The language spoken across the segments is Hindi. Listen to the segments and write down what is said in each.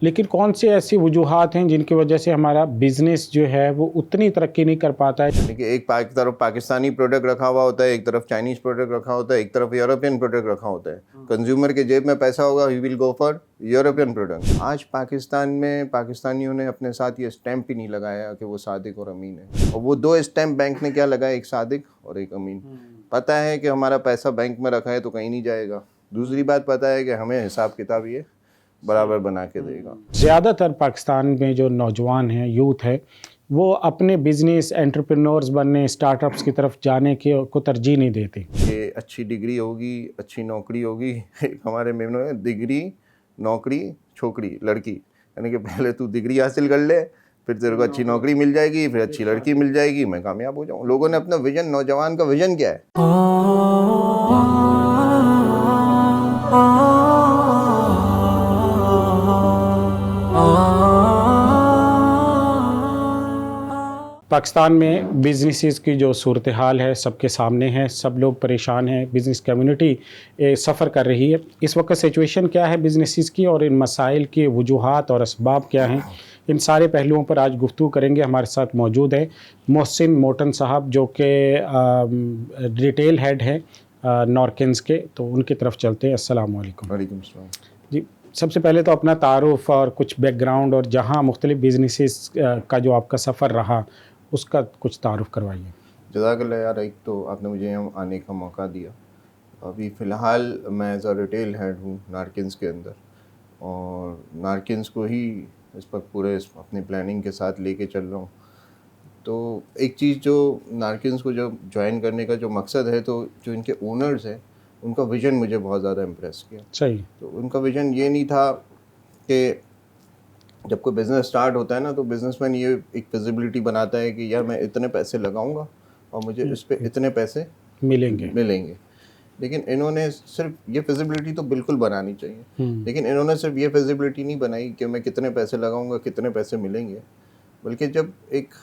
लेकिन कौन सी ऐसी वजूहात हैं जिनकी वजह से हमारा बिज़नेस जो है वो उतनी तरक्की नहीं कर पाता है? देखिए, एक तरफ पाकिस्तानी प्रोडक्ट रखा हुआ होता है, एक तरफ चाइनीज़ प्रोडक्ट रखा होता है, एक तरफ यूरोपियन प्रोडक्ट रखा होता है। कंज्यूमर के जेब में पैसा होगा, he will go for European product. आज पाकिस्तान में पाकिस्तानियों ने अपने साथ ये स्टैम्प ही नहीं लगाया कि वो सादिक और अमीन है। और वो दो स्टैम्प बैंक ने क्या लगाया, एक सादिक और एक अमीन। पता है कि हमारा पैसा बैंक में रखा है तो कहीं नहीं जाएगा। दूसरी बात पता है कि हमें हिसाब किताब ये बराबर बना के देगा। ज़्यादातर पाकिस्तान में जो नौजवान हैं, यूथ है, वो अपने बिज़नेस एंटरप्रेन्योर्स बनने, स्टार्टअप्स की तरफ जाने के को तरजीह नहीं देते। कि अच्छी डिग्री होगी, अच्छी नौकरी होगी। एक हमारे मेनू है, डिग्री, नौकरी, छोकरी, लड़की। यानी कि पहले तू डिग्री हासिल कर ले, फिर तेरे को अच्छी नौकरी मिल जाएगी, फिर अच्छी लड़की मिल जाएगी, मैं कामयाब हो जाऊँ। लोगों ने अपना विजन, नौजवान का विजन क्या है? पाकिस्तान में बिज़नेसेस की जो सूरत हाल है सबके सामने है, सब लोग परेशान हैं, बिज़नेस कम्युनिटी सफ़र कर रही है। इस वक्त सिचुएशन क्या है बिज़नेसेस की और इन मसाइल के वजूहात और असबाब क्या हैं, इन सारे पहलुओं पर आज गुफ्तगू करेंगे। हमारे साथ मौजूद है मोहसिन मोटन साहब, जो कि रिटेल हेड हैं नॉरकिन्स के। तो उनकी तरफ चलते हैं। अस्सलाम वालेकुम। वालेकुम अस्सलाम। जी, सबसे पहले तो अपना तारुफ और कुछ बैकग्राउंड और जहाँ मुख्तलिफ बिजनेसेस का जो आपका सफ़र रहा उसका कुछ तारुफ करवाइए। जज़ाकल्लाह यार, एक तो आपने मुझे यहाँ आने का मौका दिया। अभी फ़िलहाल मैं एज़ अ रिटेल हेड हूँ नारकिन्स के अंदर, और नारकिन्स को ही इस वक्त पूरे अपनी प्लानिंग के साथ लेके चल रहा हूँ। तो एक चीज़ जो नारकिन्स को जब ज्वाइन करने का जो मकसद है, तो जो इनके ओनर्स हैं उनका विज़न मुझे बहुत ज़्यादा इम्प्रेस किया। सही। तो उनका विज़न ये नहीं था कि जब कोई बिज़नेस स्टार्ट होता है ना, तो बिज़नेसमैन ये एक विजिबिलिटी बनाता है कि यार मैं इतने पैसे लगाऊंगा और मुझे इस पे इतने पैसे मिलेंगे। लेकिन इन्होंने सिर्फ ये फिजिबिलिटी तो बिल्कुल बनानी चाहिए, लेकिन इन्होंने सिर्फ ये फिजिबिलिटी नहीं बनाई कि मैं कितने पैसे लगाऊंगा, कितने पैसे मिलेंगे। बल्कि जब एक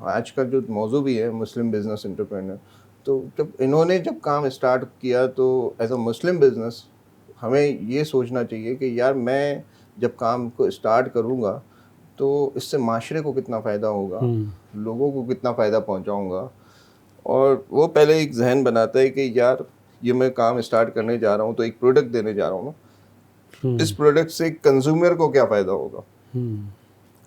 आज का जो मौजू भी है मुस्लिम बिज़नेस एंटरप्रेन्योर, तो जब काम स्टार्ट किया, तो एज अ मुस्लिम बिज़नेस हमें ये सोचना चाहिए कि यार मैं जब काम को स्टार्ट करूँगा तो इससे माशरे को कितना फ़ायदा होगा, लोगों को कितना फ़ायदा पहुँचाऊँगा। और वो पहले एक जहन बनाता है कि यार ये मैं काम स्टार्ट करने जा रहा हूँ, तो एक प्रोडक्ट देने जा रहा हूँ ना, इस प्रोडक्ट से कंज्यूमर को क्या फ़ायदा होगा।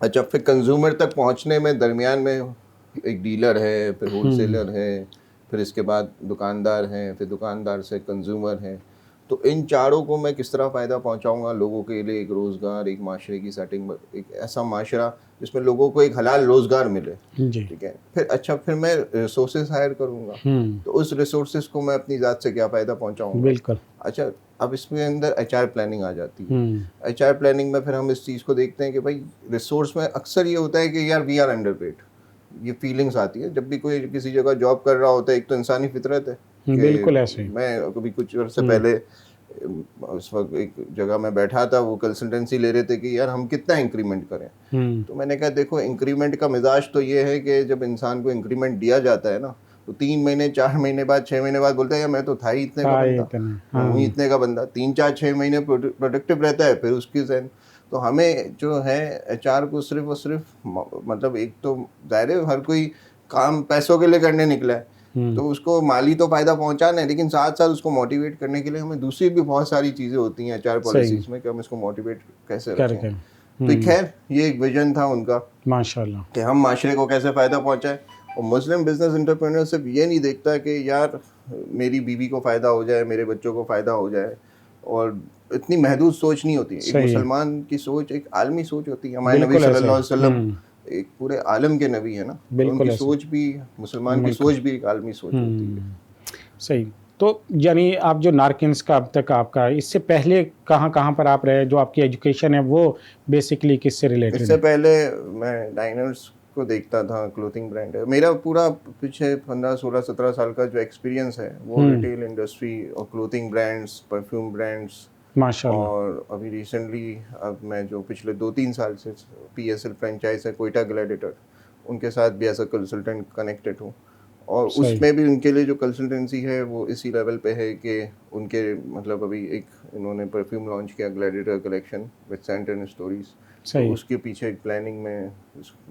अच्छा, फिर कंज्यूमर तक पहुँचने में दरमियान में एक डीलर है, फिर होलसेलर है, फिर इसके बाद दुकानदार हैं, फिर दुकानदार से कंज्यूमर हैं। तो इन चारों को मैं किस तरह फ़ायदा पहुंचाऊंगा लोगों के लिए, एक रोज़गार, एक माशरे की सेटिंग, एक ऐसा माशरा जिसमें लोगों को एक हलाल रोज़गार मिले। जी। ठीक है। फिर मैं रिसोर्सेज हायर करूंगा, तो उस रिसोर्सेज को मैं अपनी ज़ात से क्या फ़ायदा पहुंचाऊंगा। बिल्कुल। अच्छा, अब इसमें अंदर HR प्लानिंग आ जाती है। HR प्लानिंग में फिर हम इस चीज़ को देखते हैं कि भाई रिसोर्स में अक्सर ये होता है कि यार वी आर अंडरपेड, ये फीलिंग्स आती है जब भी कोई किसी जगह जॉब कर रहा होता है। एक तो इंसानी फितरत है कि बिल्कुल ऐसे ही। मैं कभी कुछ अर्से पहले उस वक्त एक जगह में बैठा था, वो कंसल्टेंसी ले रहे थे कि यार हम कितना इंक्रीमेंट करें। तो मैंने कहा देखो, इंक्रीमेंट का मिजाज तो ये है कि जब इंसान को इंक्रीमेंट दिया जाता है ना, तो 3 महीने 4 महीने बाद 6 महीने बाद बोलता है यार मैं तो था ही इतने का बंदा, मैं हूँ इतने का बंदा। 3 4 6 महीने प्रोडक्टिव रहता है, फिर उसकी जहन। तो हमें जो है HR को सिर्फ और सिर्फ मतलब एक तो जाहिर है हर कोई काम पैसों के लिए करने निकला है, तो उसको माली तो फायदा पहुंचाना है, लेकिन साथ साथ उसको मोटिवेट करने के लिए हमें दूसरी भी बहुत सारी चीज़ें होती हैं HR पॉलिसीज में कि हम इसको मोटिवेट कैसे रखें। तो खैर ये एक विजन था उनका माशाल्लाह कि हम माशरे को कैसे फ़ायदा पहुंचाएं। और मुस्लिम बिजनेस एंटरप्रेन्योर सिर्फ ये नहीं देखता कि यार मेरी बीवी को फ़ायदा हो जाए, मेरे बच्चों को फ़ायदा हो जाए, और इतनी महदूद सोच नहीं होती। एक मुसलमान की सोच एक आलमी सोच होती है। हमारे नबी सल्लल्लाहु अलैहि वसल्लम एक पूरे आलम के नबी है ना, तो उनकी सोच भी, मुसलमान की सोच भी एक आलमी सोच होती है। सही। तो यानी आप जो नारकिन्स का अब तक आपका, इससे पहले कहाँ कहाँ पर आप रहे, जो आपकी एजुकेशन है वो बेसिकली किससे रिलेटेड है? इससे पहले मैं डाइनर्स को देखता था, क्लोथिंग ब्रांड है मेरा। पूरा पीछे 15 16 17 साल का जो एक्सपीरियंस है वो रिटेल इंडस्ट्री और क्लोथिंग ब्रांड्स, परफ्यूम ब्रांड्स। माशाल्लाह। और अभी रिसेंटली अब मैं जो पिछले 2-3 साल से PSL फ्रेंचाइज है कोयटा ग्लैडिएटर, उनके साथ भी एज अ कंसल्टेंट कनेक्टेड हूँ। और उसमें भी उनके लिए जो कंसल्टेंसी है वो इसी लेवल पे है कि उनके मतलब अभी एक इन्होंने परफ्यूम लॉन्च किया Gladiator collection with scent and stories, तो उसके पीछे एक प्लानिंग में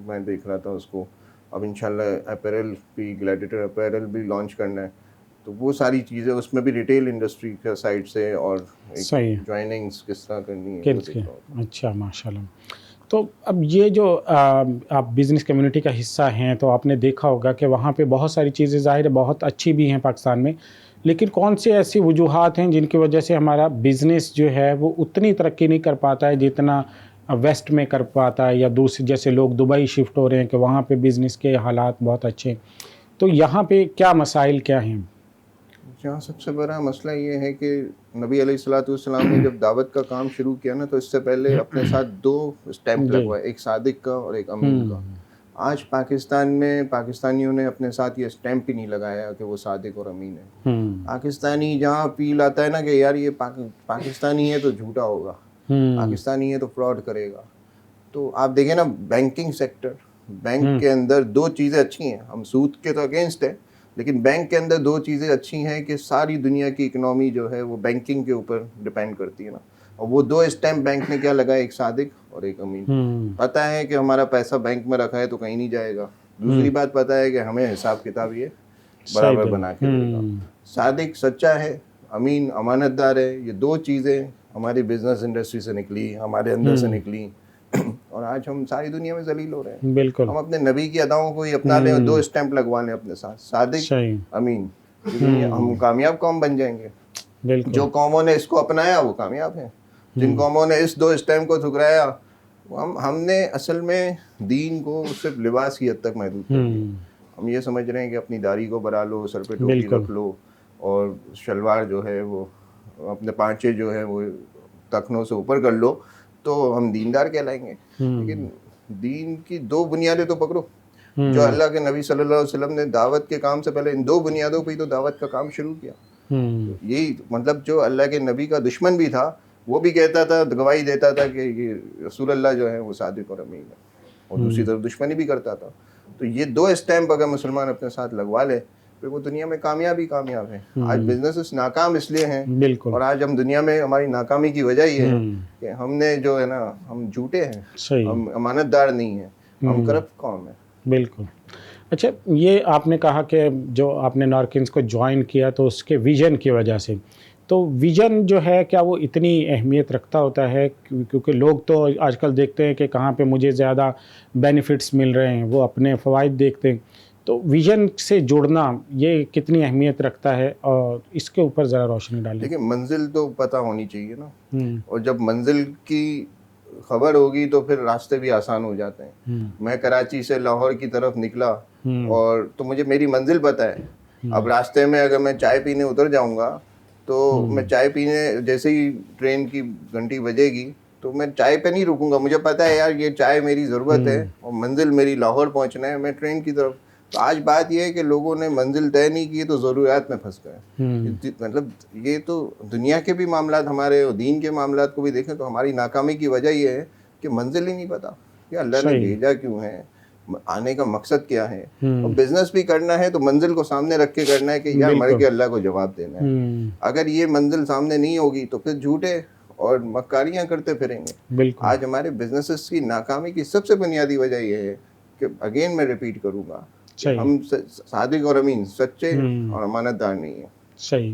मैं देख रहा था उसको। अब इंशाल्लाह अपैरल भी, ग्लैडिएटर अपैरल भी लॉन्च करना है, तो वो सारी चीज़ें उसमें भी रिटेल इंडस्ट्री का साइड से और ज्वाइनिंग्स किस तरह करनी है। अच्छा, माशाल्लाह। तो अब ये जो आप बिज़नेस कम्युनिटी का हिस्सा हैं, तो आपने देखा होगा कि वहाँ पे बहुत सारी चीज़ें ज़ाहिर है बहुत अच्छी भी हैं पाकिस्तान में, लेकिन कौन सी ऐसी वजूहात हैं जिनकी वजह से हमारा बिज़नेस जो है वो उतनी तरक्की नहीं कर पाता है जितना वेस्ट में कर पाता है, या दूसरे जैसे लोग दुबई शिफ्ट हो रहे हैं कि वहाँ पे बिज़नेस के हालात बहुत अच्छे हैं। तो यहाँ पे क्या मसाइल क्या हैं? यहाँ सबसे बड़ा मसला ये है कि नबी अलैहिस्सलाम ने जब दावत का काम शुरू किया ना, तो इससे पहले अपने साथ 2 स्टैंप लगवाए, एक सादिक का और एक अमीन का। आज पाकिस्तान में पाकिस्तानियों ने अपने साथ ये स्टैंप ही नहीं लगाया कि वो सादिक और अमीन है। पाकिस्तानी जहाँ फील आता है ना कि यार ये पाकिस्तानी है तो झूठा होगा, पाकिस्तानी है तो फ्रॉड करेगा। तो आप देखें ना, बैंकिंग सेक्टर, बैंक के अंदर 2 चीज़ें अच्छी हैं, हम सूद के तो अगेंस्ट है, लेकिन बैंक के अंदर 2 चीज़ें अच्छी हैं कि सारी दुनिया की इकोनॉमी जो है वो बैंकिंग के ऊपर डिपेंड करती है ना। और वो 2 स्टैम्प बैंक ने क्या लगाया, एक सादिक और एक अमीन। पता है कि हमारा पैसा बैंक में रखा है तो कहीं नहीं जाएगा। दूसरी बात पता है कि हमें हिसाब किताब ये बराबर बना के देगा। सादिक सच्चा है, अमीन अमानतदार है। ये 2 चीज़ें हमारी बिजनेस इंडस्ट्री से निकली, हमारे अंदर से निकली, और आज हम सारी दुनिया में जलील हो रहे हैं। बिल्कुल। हम अपने नबी की अदाओं को ही अपना लें और 2 स्टैंप लगवा लें अपने साथ, सादिक अमीन, हम कामयाब कौम बन जाएंगे। जो कौमों ने इसको अपनाया वो कामयाब है, जिन कौमों ने इस 2 स्टैंप को ठुकराया, हमने असल में दीन को सिर्फ लिबास की हद तक महदूद कर दिया। हम ये समझ रहे हैं कि अपनी दाढ़ी को बढ़ा लो, सर पे टोपी रख लो, और शलवार जो है वो अपने पांचे जो है वो टखनों से ऊपर कर लो तो हम दीनदार कहलाएंगे। लेकिन दीन की 2 बुनियादें तो पकड़ो, जो अल्लाह के नबी सल्लल्लाहु अलैहि वसल्लम ने दावत के काम से पहले इन 2 बुनियादों पर ही तो दावत का काम शुरू किया। तो यही मतलब जो अल्लाह के नबी का दुश्मन भी था वो भी कहता था, गवाही देता था कि ये रसूल अल्लाह जो है वो सादिक और अमीन है, और दूसरी तरफ दुश्मनी भी करता था। तो ये 2 स्टैंप अगर मुसलमान अपने साथ लगवा ले तो वो दुनिया में कामयाब है। आज बिजनेस नाकाम इसलिए हैं, और आज हम दुनिया में हमारी नाकामी की वजह ये है कि हमने जो है ना, हम झूठे हैं, हम अमानतदार नहीं हैं, हम करप्ट कौम है। बिल्कुल। अच्छा, ये आपने कहा कि जो आपने नॉर्किन्स को ज्वाइन किया तो उसके विजन की वजह से, तो विजन जो है क्या वो इतनी अहमियत रखता होता है? क्योंकि लोग तो आजकल देखते हैं कि कहाँ पे मुझे ज़्यादा बेनिफिट्स मिल रहे हैं, वो अपने फ़वाइद देखते हैं। तो विजन से जुड़ना ये कितनी अहमियत रखता है, और इसके ऊपर ज़रा रोशनी डालें। देखिए, मंजिल तो पता होनी चाहिए ना, और जब मंजिल की खबर होगी तो फिर रास्ते भी आसान हो जाते हैं। मैं कराची से लाहौर की तरफ निकला और तो मुझे मेरी मंजिल पता है। अब रास्ते में अगर मैं चाय पीने उतर जाऊंगा तो मैं चाय पीने जैसे ही ट्रेन की घंटी बजेगी तो मैं चाय पे नहीं रुकूंगा, मुझे पता है यार ये चाय मेरी ज़रूरत है और मंजिल मेरी लाहौर पहुंचना है, मैं ट्रेन की तरफ। तो आज बात यह है कि लोगों ने मंजिल तय नहीं की तो ज़रूरियात में फंस गए। मतलब ये तो दुनिया के भी मामलात हमारे और दीन के मामलात को भी देखें तो हमारी नाकामी की वजह यह है कि मंजिल ही नहीं पता कि अल्लाह ने भेजा क्यों है, आने का मकसद क्या है। और बिजनेस भी करना है तो मंजिल को सामने रख के करना है कि यार मर के अल्लाह को जवाब देना है। अगर ये मंजिल सामने नहीं होगी तो फिर झूठे और मक्कारियाँ करते फिरेंगे। आज हमारे बिजनेसेस की नाकामी की सबसे बुनियादी वजह यह है कि अगेन मैं रिपीट करूँगा, हम सादिक और अमीन सच्चे और अमानतदार नहीं है। सही।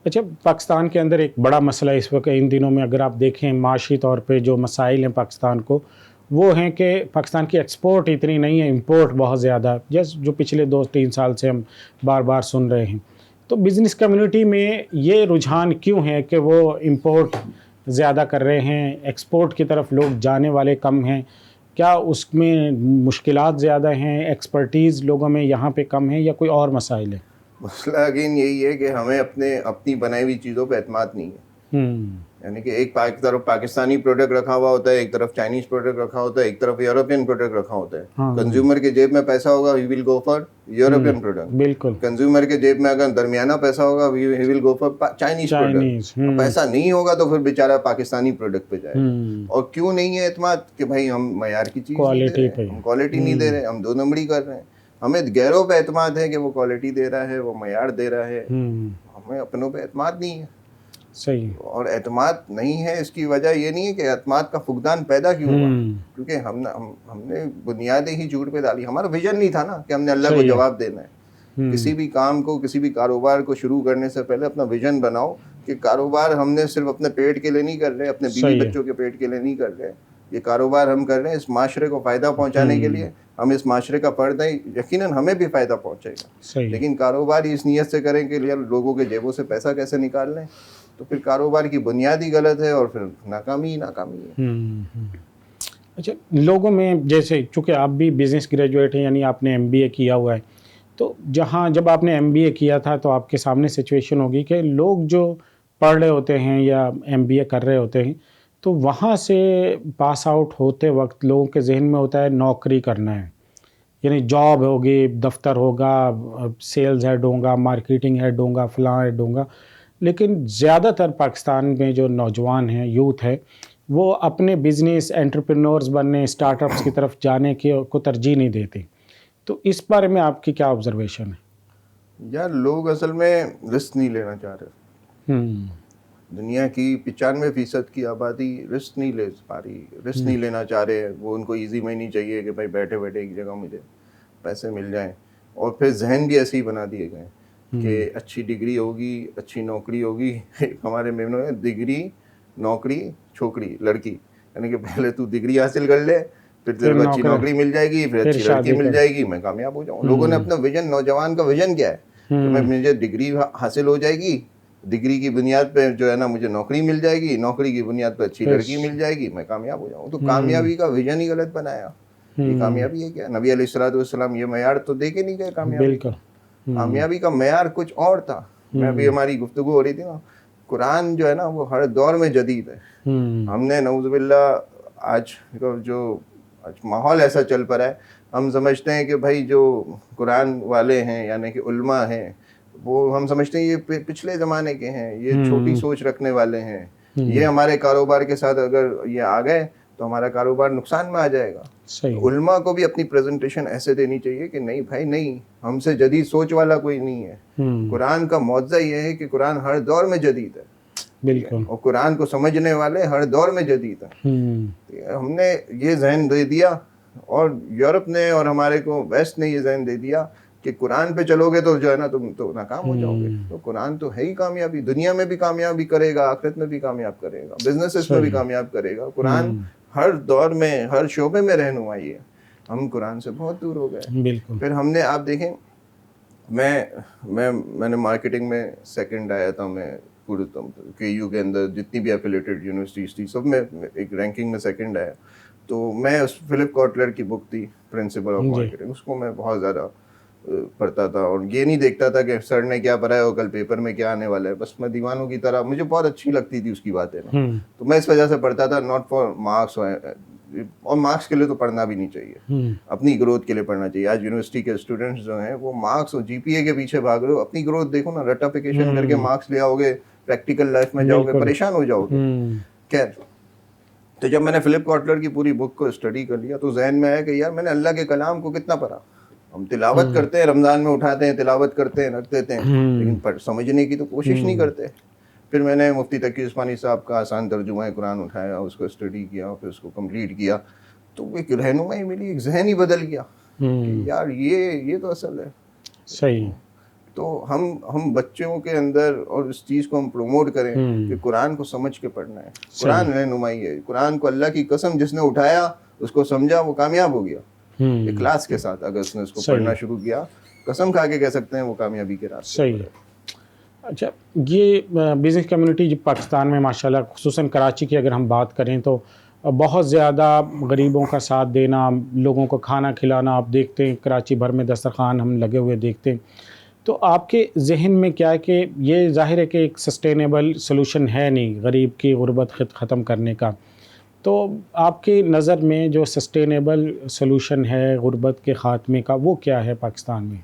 अच्छा, पाकिस्तान के अंदर एक बड़ा मसला इस वक्त इन दिनों में अगर आप देखें माशी तौर पे जो मसाइल हैं पाकिस्तान को, वो हैं कि पाकिस्तान की एक्सपोर्ट इतनी नहीं है, इंपोर्ट बहुत ज़्यादा, जैसे जो पिछले 2-3 साल से हम बार बार सुन रहे हैं। तो बिज़नेस कम्युनिटी में ये रुझान क्यों है कि वो इंपोर्ट ज़्यादा कर रहे हैं, एक्सपोर्ट की तरफ लोग जाने वाले कम हैं? क्या उसमें मुश्किलात ज़्यादा हैं, एक्सपर्टीज़ लोगों में यहाँ पे कम है, या कोई और मसाइल है? मसला अगेन यही है कि हमें अपनी बनाई हुई चीज़ों पे एतमाद नहीं है। यानी कि एक तरफ पाकिस्तानी प्रोडक्ट रखा हुआ होता है, एक तरफ चाइनीज प्रोडक्ट रखा होता है, एक तरफ यूरोपियन प्रोडक्ट रखा होता है। कंज्यूमर के जेब में पैसा होगा, he will go for European product. बिल्कुल। कंज्यूमर के जेब में अगर दरमियाना पैसा होगा, he will go for Chinese product. पैसा नहीं होगा तो फिर बेचारा पाकिस्तानी प्रोडक्ट पे जाए। और क्यों नहीं है एतमाद कि भाई हम मयार की चीज़ नहीं दे रहे, हम क्वालिटी नहीं दे रहे, हम 2 नंबरी कर रहे हैं। हमें गैरों पे एतमाद है कि वो क्वालिटी दे रहा है, वो मयार दे रहा है, हमें अपनों पे एतमाद नहीं है। सही। और एतमाद नहीं है, इसकी वजह ये नहीं है कि एतमाद का फुकदान पैदा क्यों हुआ, क्योंकि हमने बुनियादें ही झूठ पे डाली। हमारा विजन नहीं था ना कि हमने अल्लाह को जवाब देना है। किसी भी काम को, किसी भी कारोबार को शुरू करने से पहले अपना विजन बनाओ कि कारोबार हमने सिर्फ अपने पेट के लिए नहीं कर रहे, अपने बीवी बच्चों के पेट के लिए नहीं कर रहे। ये कारोबार हम कर रहे हैं इस माशरे को फ़ायदा पहुंचाने के लिए। हम इस माशरे का पर्दा ही यकीनन हमें भी फ़ायदा पहुंचेगा, लेकिन कारोबार इस नीयत से करें कि लोगों के जेबों से पैसा कैसे निकाल लें, तो फिर कारोबार की बुनियाद ही गलत है और फिर नाकामी ही नाकामी है। अच्छा, लोगों में जैसे चूँकि आप भी बिज़नेस ग्रेजुएट हैं, यानी आपने MBA किया हुआ है, तो जब आपने MBA किया था तो आपके सामने सिचुएशन होगी कि लोग जो पढ़ रहे होते हैं या MBA कर रहे होते हैं, तो वहाँ से पास आउट होते वक्त लोगों के जहन में होता है नौकरी करना है, यानी जॉब होगी, दफ्तर होगा, सेल्स हेड होगा, मार्केटिंग हेड होगा, फलां हेड होगा। लेकिन ज़्यादातर पाकिस्तान में जो नौजवान हैं, यूथ है, वो अपने बिज़नेस एंटरप्रेन्योर्स बनने, स्टार्टअप्स की तरफ जाने को तरजीह नहीं देते। तो इस बारे में आपकी क्या ऑब्जर्वेशन है? यार, लोग असल में रिस्क नहीं लेना चाह रहे। दुनिया की 95% की आबादी रिस्क नहीं ले पा रही, रिस्क नहीं लेना चाह रहे हैं। वो उनको इजी मनी चाहिए कि भाई बैठे बैठे एक जगह मुझे पैसे मिल जाएं, और फिर जहन भी ऐसे ही बना दिए गए कि अच्छी डिग्री होगी, अच्छी नौकरी होगी। हमारे मेमों में डिग्री, नौकरी, छोकरी, लड़की, यानी कि पहले तू डिग्री हासिल कर ले, फिर तेरे को अच्छी नौकरी मिल जाएगी, फिर अच्छी लड़की मिल जाएगी, मैं कामयाब हो जाऊँ। लोगों ने अपना विजन, नौजवान का विजन क्या है कि मुझे डिग्री हासिल हो जाएगी, डिग्री की बुनियाद पे जो है ना मुझे नौकरी मिल जाएगी, नौकरी की बुनियाद पे अच्छी लड़की मिल जाएगी, मैं कामयाब हो जाऊँ। तो कामयाबी का विजन ही गलत बनाया। ये कामयाबी है क्या? नबी अलैहिस्सलाम ये मयार तो दे के नहीं गए कामयाबी। कामयाबी का मयार कुछ और था। मैं अभी, हमारी गुफ्तगू हो रही थी ना, कुरान जो है ना वो हर दौर में जदीद है। हमने नऊज़ुबिल्लाह आज माहौल ऐसा चल पड़ा है, हम समझते हैं कि भाई जो कुरान वाले हैं यानी कि उल्मा हैं, वो हम समझते हैं ये पिछले ज़माने के हैं, ये छोटी सोच रखने वाले हैं, ये हमारे कारोबार के साथ अगर ये आ गए तो हमारा कारोबार नुकसान में आ जाएगा। तो उल्मा को भी अपनी प्रेजेंटेशन ऐसे देनी चाहिए कि नहीं भाई, नहीं, हमसे जदीद सोच वाला कोई नहीं है। कुरान का मौज़ा ये है कि कुरान हर दौर में जदीद है, बिल्कुल, और कुरान को समझने वाले हर दौर में जदीद है। हमने ये जहन दे दिया, और यूरोप ने और हमारे को वेस्ट ने ये जहन दे दिया कि कुरान पे चलोगे तो जो है ना तुम तो नाकाम हो जाओगे। तो कुरान तो है ही कामयाबी, दुनिया में भी कामयाबी करेगा, आखिरत में भी कामयाब करेगा, बिजनेसेस में भी कामयाब करेगा। कुरान हर दौर में, हर शोबे में रहनुमाई है। हम कुरान से बहुत दूर हो गए। बिल्कुल। फिर हमने, आप देखें, मैंने मार्केटिंग में सेकंड आया था। मैं पूरे KU के अंदर जितनी भी एफिलेटेड यूनिवर्सिटीज थी सब में एक रैंकिंग में सेकंड आया। तो मैं उस फिलिप कॉटलर की बुक थी प्रिंसिपल ऑफ मार्केटिंग, उसको मैं बहुत ज़्यादा पढ़ता था, और ये नहीं देखता था कि सर ने क्या पढ़ाया और कल पेपर में क्या आने वाला है। बस मैं दीवानों की तरह, मुझे बहुत अच्छी लगती थी उसकी बातें ना, तो मैं इस वजह से पढ़ता था, नॉट फॉर मार्क्स, और मार्क्स के लिए तो पढ़ना भी नहीं चाहिए, अपनी ग्रोथ के लिए पढ़ना चाहिए। आज यूनिवर्सिटी के स्टूडेंट्स जो हैं वो मार्क्स और GPA के पीछे भाग रहे हो, अपनी ग्रोथ देखो ना। रटाफिकेशन करके मार्क्स ले आओगे, प्रैक्टिकल लाइफ में जाओगे, परेशान हो जाओगे। खैर, तो जब मैंने फिलिप कॉटलर की पूरी बुक को स्टडी कर लिया तो जहन में आया कि यार मैंने अल्लाह के कलाम को कितना पढ़ा। हम तिलावत करते हैं, रमज़ान में उठाते हैं, तिलावत करते हैं, रख देते हैं, लेकिन समझने की तो कोशिश नहीं करते। फिर मैंने मुफ्ती तकी उस्मानी साहब का आसान तर्जुमा कुरान उठाया, उसको स्टडी किया, फिर उसको कंप्लीट किया, तो एक रहनुमाई मिली, एक जहन ही बदल गया कि यार ये तो असल है। सही। तो हम बच्चों के अंदर और इस चीज़ को हम प्रमोट करें कि कुरान को समझ के पढ़ना है। कुरान रहनुमाई है। कुरान को अल्लाह की कसम जिसने उठाया, उसको समझा, वो कामयाब हो गया इखलास के साथ। अगर उसने उसको पढ़ना शुरू किया, कसम खा के कह सकते हैं वो कामयाबी के रास्ते। सही। अच्छा, ये बिज़नेस कम्युनिटी जो पाकिस्तान में माशाल्लाह, खुसूसन कराची की अगर हम बात करें तो बहुत ज़्यादा गरीबों का साथ देना, लोगों को खाना खिलाना, आप देखते हैं कराची भर में दस्तरखान हम लगे हुए देखते हैं। तो आपके जहन में क्या है कि ये ज़ाहिर है कि एक सस्टेनेबल सलूशन है नहीं गरीब की गुर्बत ख़त्म करने का, तो आपकी नज़र में जो सस्टेनेबल सलूशन है गुर्बत के ख़ात्मे का, वो क्या है पाकिस्तान में?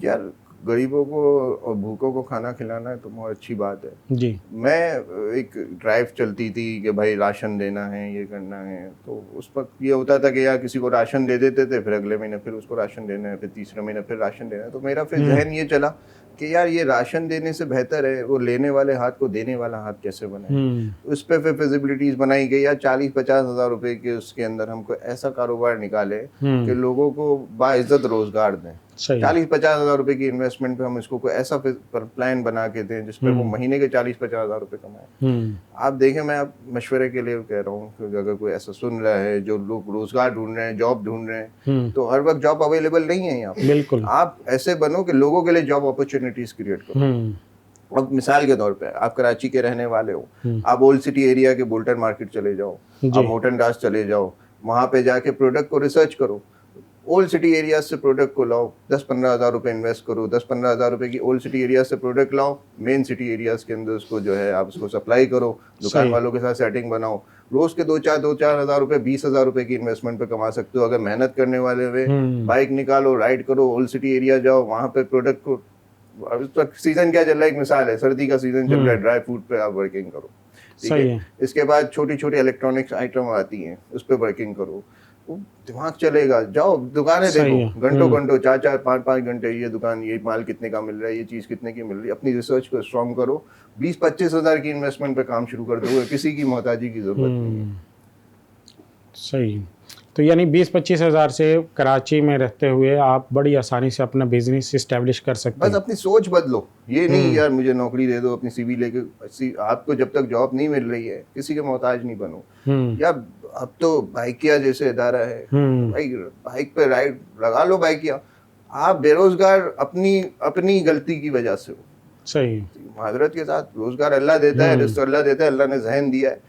यार, गरीबों को और भूखों को खाना खिलाना है तो बहुत अच्छी बात है जी। मैं एक ड्राइव चलती थी कि भाई राशन देना है, ये करना है, तो उस वक्त ये होता था कि यार किसी को राशन दे देते थे, फिर अगले महीने फिर उसको राशन देना है, फिर तीसरे महीने फिर राशन देना है, तो मेरा फिर जहन ये चला कि यार ये राशन देने से बेहतर है वो लेने वाले हाथ को देने वाला हाथ कैसे बनाए। उस पर फिर फिजिबिलिटीज बनाई गई यार 40-50 हज़ार रुपए के उसके अंदर हमको ऐसा कारोबार निकाले कि लोगों को बाइज्जत रोजगार दें। 40-50 हज़ार रुपए की इन्वेस्टमेंट पे हम इसको कोई ऐसा प्लान बना के दें जिसपे वो महीने के 40-50 हज़ार रुपए कमाए। आप देखें, मैं आप मशवरे के लिए कह रहा हूँ कि अगर कोई ऐसा सुन रहा है जो लोग रोजगार ढूंढ रहे हैं, जॉब ढूंढ रहे हैं, तो हर वक्त जॉब अवेलेबल नहीं है यहाँ पे। बिल्कुल। आप ऐसे बनो कि लोगों के लिए जॉब अपॉर्चुनिटीज क्रिएट करो। अब मिसाल के तौर पे आप कराची के रहने वाले हो, आप ओल्ड सिटी एरिया के बुल्टन मार्केट चले जाओ, आप मोटन दास चले जाओ, वहां पे जाके प्रोडक्ट को रिसर्च करो, ओल्ड सिटी एरिया से प्रोडक्ट को लाओ, 10-15 हज़ार रुपए इन्वेस्ट करो, 10-15 हज़ार रुपए की ओल्ड सिटी एरिया से प्रोडक्ट लाओ, मेन सिटी एरियाज के अंदर उसको जो है आप उसको सप्लाई करो, दुकान वालों के साथ सेटिंग बनाओ, रोज के 2-4 हज़ार रुपए, 20 हज़ार रुपए की इन्वेस्टमेंट पे कमा सकते हो अगर मेहनत करने वाले हुए। बाइक निकालो, राइड करो, ओल्ड सिटी एरिया जाओ, वहां पे प्रोडक्ट को, सीजन क्या चल रहा है, एक मिसाल है, सर्दी का सीजन चल रहा है, ड्राई फ्रूट पे आप वर्किंग करो, ठीक है। इसके बाद छोटी छोटी इलेक्ट्रॉनिक्स आइटम आती हैं, उस पर वर्किंग करो, दिमाग चलेगा। जाओ दुकानें देखो, घंटों 4-5 घंटे ये दुकान, ये माल कितने का मिल रहा है, ये चीज कितने की मिल रही है, अपनी रिसर्च को स्ट्रॉन्ग करो, 20-25 हज़ार की इन्वेस्टमेंट पे काम शुरू कर दोगे, किसी की मोहताजी की जरूरत नहीं है। सही। तो यानी 20-25 हज़ार से कराची में रहते हुए आप बड़ी आसानी से अपना बिजनेस इस्टेब्लिश कर सकते हैं। बस अपनी सोच बदलो, ये नहीं यार मुझे नौकरी दे दो, अपनी सीवी लेके, आपको जब तक जॉब नहीं मिल रही है किसी के मोहताज नहीं बनो। यार अब तो बाइकिया जैसे इदारा है, भाई बाइक पे राइड लगा लो बाइकिया, आप बेरोजगार अपनी गलती की वजह से हो। सही। माजरत के साथ रोजगार अल्लाह देता है, रिस्क अल्लाह देता है, अल्लाह ने जहन दिया है,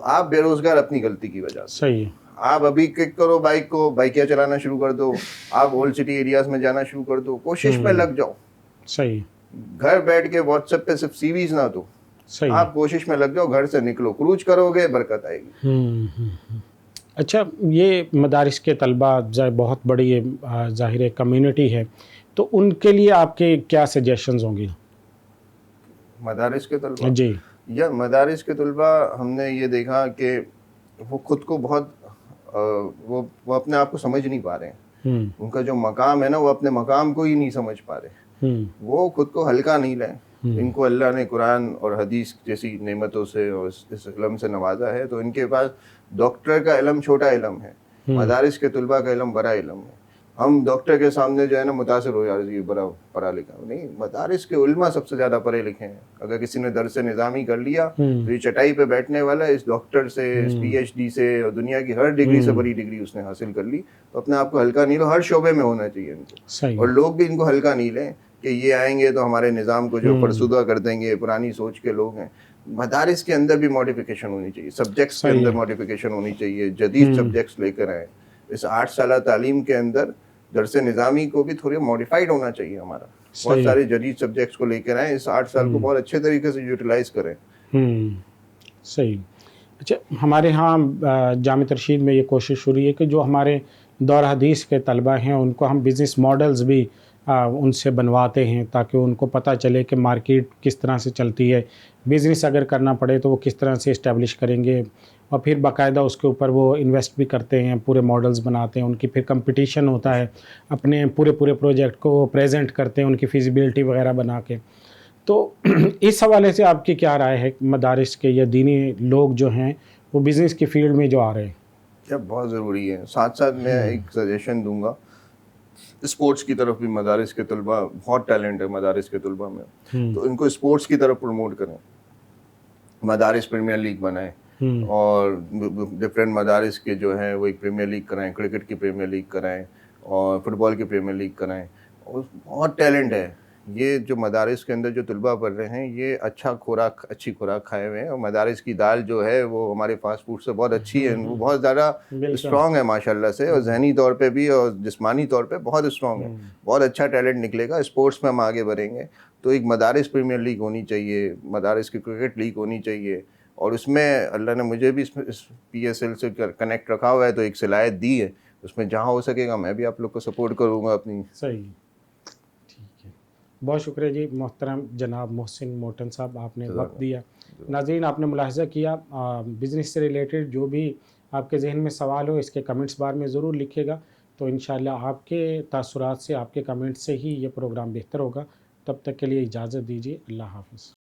आप बेरोजगार अपनी गलती की वजह से। सही। आप अभी किक करो बाइक को, बाइकिया चलाना शुरू कर दो, आप ओल्ड सिटी एरियाज में जाना शुरू कर दो, कोशिश में लग जाओ। सही। घर बैठ के व्हाट्सएप पे सिर्फ सीवीज ना दो, सही। आप कोशिश में लग जाओ, घर से निकलो, क्रूज करोगे बरकत आएगी। अच्छा, ये मदारिस के तलबा बहुत बड़ी ज़ाहिर कम्युनिटी है, तो उनके लिए आपके क्या सजेशंस होंगे? मदारिस के तलबा जी। या मदारिस के तलबा, हमने ये देखा कि वो खुद को बहुत वो अपने आप को समझ नहीं पा रहे हैं। उनका जो मकाम है ना, वो अपने मकाम को ही नहीं समझ पा रहे, वो खुद को हल्का नहीं लें। इनको अल्लाह ने कुरान और हदीस जैसी नेमतों से और इस इल्म से नवाजा है, तो इनके पास डॉक्टर का इल्म छोटा इल्म है, मदारिस के तलबा का इल्म बड़ा इल्म है। हम डॉक्टर के सामने जो है ना मुतासिर हो यार ये बड़ा पढ़ा लिखा नहीं, मदारिस के उलमा सबसे ज़्यादा पढ़े लिखे हैं। अगर किसी ने दरस निज़ामी कर लिया तो ये चटाई पे बैठने वाला है, इस डॉक्टर से, इस PhD से और दुनिया की हर डिग्री से बड़ी डिग्री उसने हासिल कर ली, तो अपने आप को हल्का नहीं लो, हर शोबे में होना चाहिए इनको। और लोग भी इनको हल्का नहीं लें कि ये आएंगे तो हमारे निज़ाम को जो फरसुदा कर देंगे, पुरानी सोच के लोग हैं। मदारिस के अंदर भी मॉडिफिकेशन होनी चाहिए, सब्जेक्ट्स के अंदर मॉडिफिकेशन होनी चाहिए, जदीद सब्जेक्ट्स लेकर आए। इस 8 साल तालीम के अंदर दरसे निज़ामी को भी थोड़ी मॉडिफाइड होना चाहिए हमारा, बहुत सारे जदीद सब्जेक्ट्स को लेकर आए, इस 8 साल को बहुत अच्छे तरीके से यूटिलाइज करें। सही। अच्छा, हमारे यहाँ जामिया तरशीद में ये कोशिश हो रही है कि जो हमारे दौर हदीस के तलबा हैं उनको हम बिज़नेस मॉडल्स भी उनसे बनवाते हैं, ताकि उनको पता चले कि मार्केट किस तरह से चलती है, बिज़नेस अगर करना पड़े तो वो किस तरह से इस्टेब्लिश करेंगे, और फिर बाकायदा उसके ऊपर वो इन्वेस्ट भी करते हैं, पूरे मॉडल्स बनाते हैं, उनकी फिर कंपटीशन होता है, अपने पूरे प्रोजेक्ट को प्रेजेंट करते हैं, उनकी फिजिबिलिटी वगैरह बना के। तो इस हवाले से आपकी क्या राय है, मदारिस के या दीनी लोग जो हैं वो बिज़नेस की फील्ड में जो आ रहे हैं? क्या बहुत ज़रूरी है। साथ साथ मैं एक सजेशन दूंगा, स्पोर्ट्स की तरफ भी मदारिस के तलबा, बहुत टैलेंट है मदारिस के तलबा में, तो इनको स्पोर्ट्स की तरफ प्रमोट करें, मदारिस प्रीमियर लीग बनाएं और डिफरेंट मदारिस के जो है वो एक प्रीमियर लीग कराएं, क्रिकेट की प्रीमियर लीग कराएं और फुटबॉल की प्रीमियर लीग कराएं। और बहुत टैलेंट है, ये जो मदारिस के अंदर जो तलबा पढ़ रहे हैं ये अच्छी खुराक खाए हुए हैं, और मदारिस की दाल जो है वो हमारे फास्ट फूड से बहुत अच्छी है, वो बहुत ज़्यादा स्ट्रॉन्ग है माशाल्लाह से, और जहनी तौर पे भी और जिस्मानी तौर पे बहुत स्ट्रॉन्ग है, बहुत अच्छा टैलेंट निकलेगा। स्पोर्ट्स में हम आगे बढ़ेंगे तो एक मदारिस प्रीमियर लीग होनी चाहिए, मदारिस की क्रिकेट लीग होनी चाहिए, और उसमें अल्लाह ने मुझे भी इस PSL से कनेक्ट रखा हुआ है, तो एक सलाहियत दी है, उसमें जहाँ हो सकेगा मैं भी आप लोग को सपोर्ट करूँगा अपनी। सही, ठीक है। बहुत शुक्रिया जी मोहतरम जनाब मोहसिन मोटन साहब, आपने वक्त दिया। नाज़रीन, आपने मुलाहिज़ा किया, बिज़नेस से रिलेटेड जो भी आपके जहन में सवाल हो इसके कमेंट्स बार में ज़रूर लिखिएगा, तो इंशाअल्लाह आपके तासुरात से, आपके कमेंट से ही ये प्रोग्राम बेहतर होगा। तब तक के लिए इजाज़त दीजिए। अल्लाह हाफ़िज़।